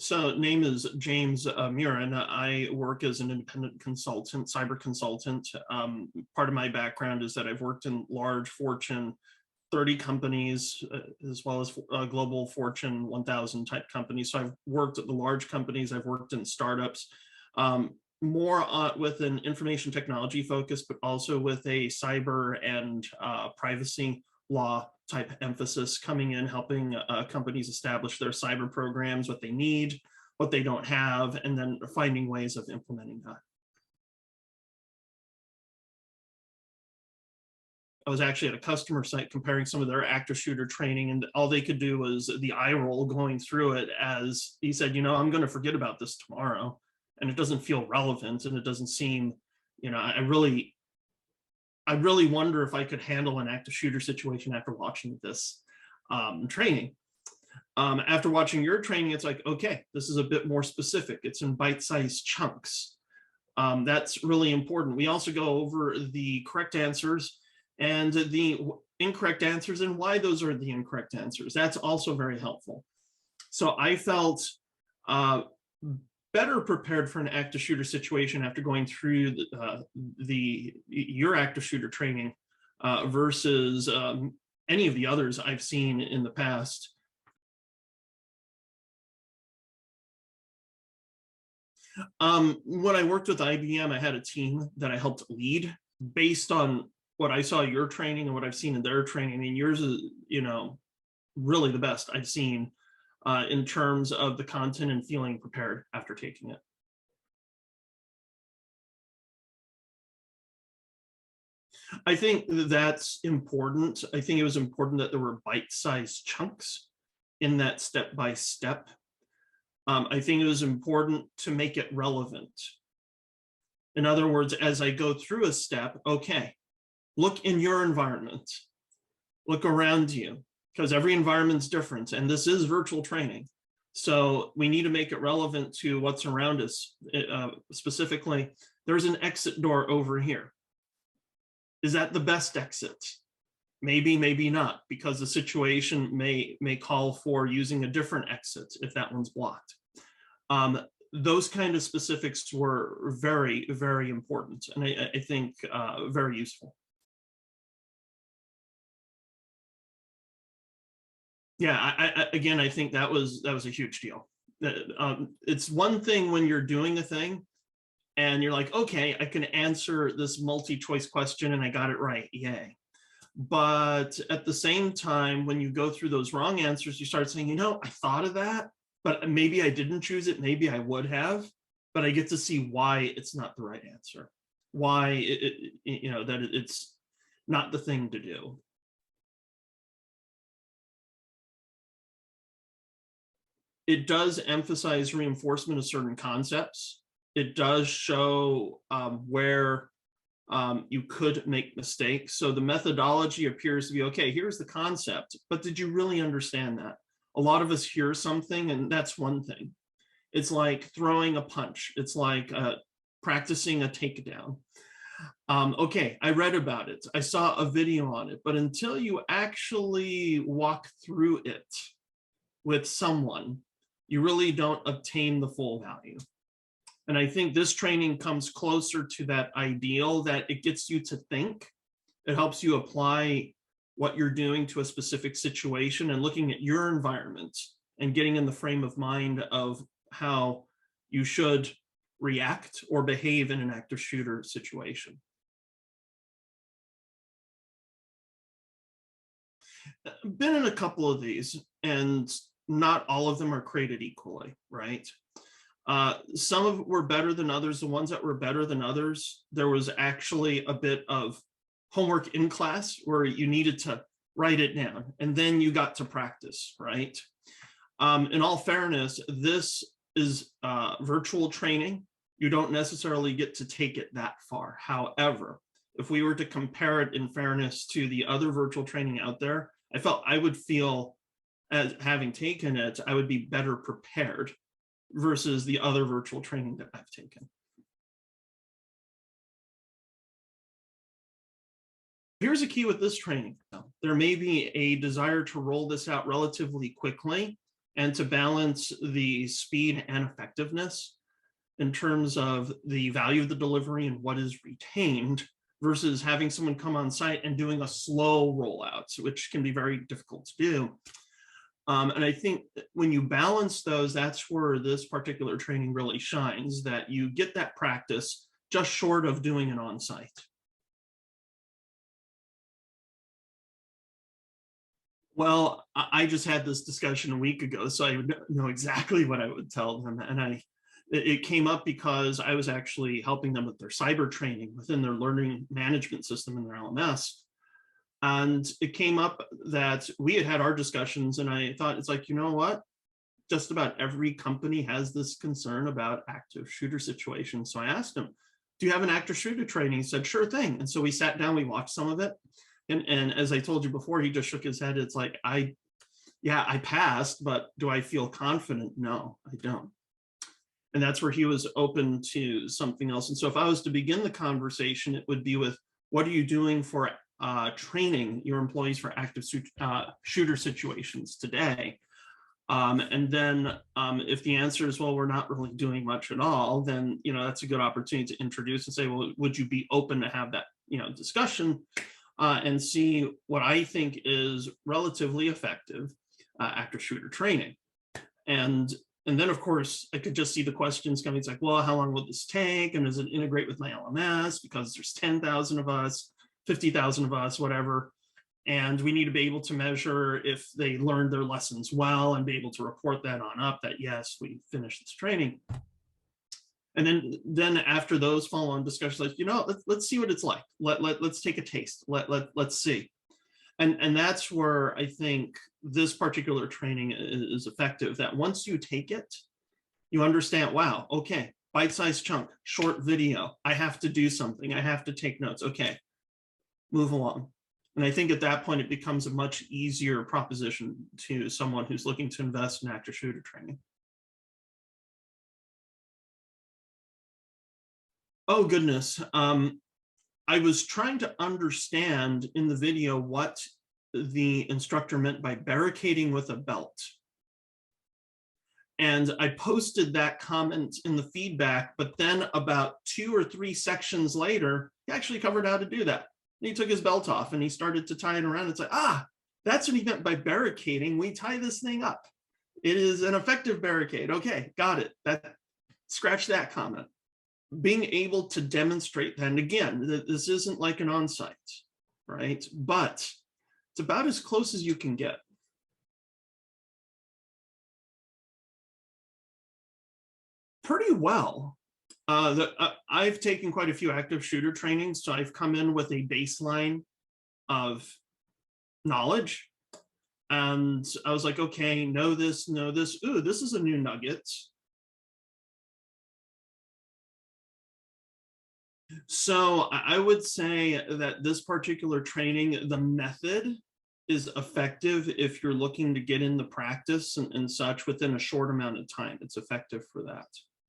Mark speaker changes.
Speaker 1: So name is James Muren. I work as an independent consultant, cyber consultant. Part of my background is that I've worked in large Fortune 30 companies, as well as global Fortune 1000 type companies. So I've worked at the large companies, I've worked in startups, more with an information technology focus, but also with a cyber and privacy law type emphasis, coming in, helping companies establish their cyber programs, what they need, what they don't have, and then finding ways of implementing that. I was actually at a customer site comparing some of their active shooter training, and all they could do was the eye roll going through it as he said, you know, I'm going to forget about this tomorrow, and it doesn't feel relevant, and it doesn't seem, you know, I really wonder if I could handle an active shooter situation after watching this training. After watching your training, it's like, okay, this is a bit more specific. It's in bite-sized chunks. That's really important. We also go over the correct answers and the incorrect answers and why those are the incorrect answers. That's also very helpful. So I felt better prepared for an active shooter situation after going through your active shooter training versus any of the others I've seen in the past. When I worked with IBM, I had a team that I helped lead based on what I saw your training and what I've seen in their training. I mean, yours is, you know, really the best I've seen in terms of the content and feeling prepared after taking it. I think that's important. I think it was important that there were bite-sized chunks in that step-by-step. I think it was important to make it relevant. In other words, as I go through a step, okay, look in your environment, look around you, because every environment's different, and this is virtual training. So we need to make it relevant to what's around us. Specifically, there's an exit door over here. Is that the best exit? Maybe, maybe not, because the situation may call for using a different exit if that one's blocked. Those kind of specifics were very, very important, and I think very useful. Yeah, again, I think that was a huge deal. It's one thing when you're doing a thing and you're like, okay, I can answer this multi-choice question and I got it right, yay. But at the same time, when you go through those wrong answers, you start saying, you know, I thought of that, but maybe I didn't choose it, maybe I would have, but I get to see why it's not the right answer, why you know, that it's not the thing to do. It does emphasize reinforcement of certain concepts. It does show where you could make mistakes. So the methodology appears to be, okay, here's the concept, but did you really understand that? A lot of us hear something and that's one thing. It's like throwing a punch. It's like practicing a takedown. Okay, I read about it. I saw a video on it, but until you actually walk through it with someone, you really don't obtain the full value. And I think this training comes closer to that ideal, that it gets you to think. It helps you apply what you're doing to a specific situation and looking at your environment and getting in the frame of mind of how you should react or behave in an active shooter situation. Been in a couple of these, and not all of them are created equally, right? Some of it were better than others. The ones that were better than others, there was actually a bit of homework in class where you needed to write it down, and then you got to practice, right? In all fairness, this is virtual training. You don't necessarily get to take it that far. However, if we were to compare it in fairness to the other virtual training out there, I felt I would feel, as having taken it, I would be better prepared versus the other virtual training that I've taken. Here's a key with this training. There may be a desire to roll this out relatively quickly, and to balance the speed and effectiveness in terms of the value of the delivery and what is retained versus having someone come on site and doing a slow rollout, which can be very difficult to do. And I think when you balance those, that's where this particular training really shines, that you get that practice just short of doing it on site. Well, I just had this discussion a week ago, so I would know exactly what I would tell them. And it came up because I was actually helping them with their cyber training within their learning management system in their LMS. And it came up that we had our discussions, and I thought, it's like, you know what? Just about every company has this concern about active shooter situations. So I asked him, do you have an active shooter training? He said, sure thing. And so we sat down, we watched some of it. And as I told you before, he just shook his head. It's like, I passed, but do I feel confident? No, I don't. And that's where he was open to something else. And so if I was to begin the conversation, it would be with, what are you doing for training your employees for active shooter situations today? And then if the answer is, well, we're not really doing much at all, then, that's a good opportunity to introduce and say, well, would you be open to have that, discussion and see what I think is relatively effective active shooter training. And then, of course, I could just see the questions coming. It's like, well, how long will this take? And does it integrate with my LMS? Because there's 10,000 of us, 50,000 of us, whatever. And we need to be able to measure if they learned their lessons well and be able to report that on up that, yes, we finished this training. And then after those follow-on discussions, like, let's see what it's like. Let's take a taste. Let's see. And that's where I think this particular training is effective, that once you take it, you understand, wow, okay, bite-sized chunk, short video, I have to do something, I have to take notes, okay, move along. And I think at that point, it becomes a much easier proposition to someone who's looking to invest in active shooter training. Oh, goodness. I was trying to understand in the video what the instructor meant by barricading with a belt. And I posted that comment in the feedback, but then about 2 or 3 sections later, he actually covered how to do that. And he took his belt off and he started to tie it around. It's like, that's what he meant by barricading. We tie this thing up. It is an effective barricade. Okay, got it. Scratch that comment. Being able to demonstrate that, and again, this isn't like an on-site, right? But it's about as close as you can get. Pretty well. I've taken quite a few active shooter trainings, so I've come in with a baseline of knowledge. And I was like, okay, know this. Ooh, this is a new nugget. So I would say that this particular training, the method is effective if you're looking to get in the practice and such within a short amount of time. It's effective for that.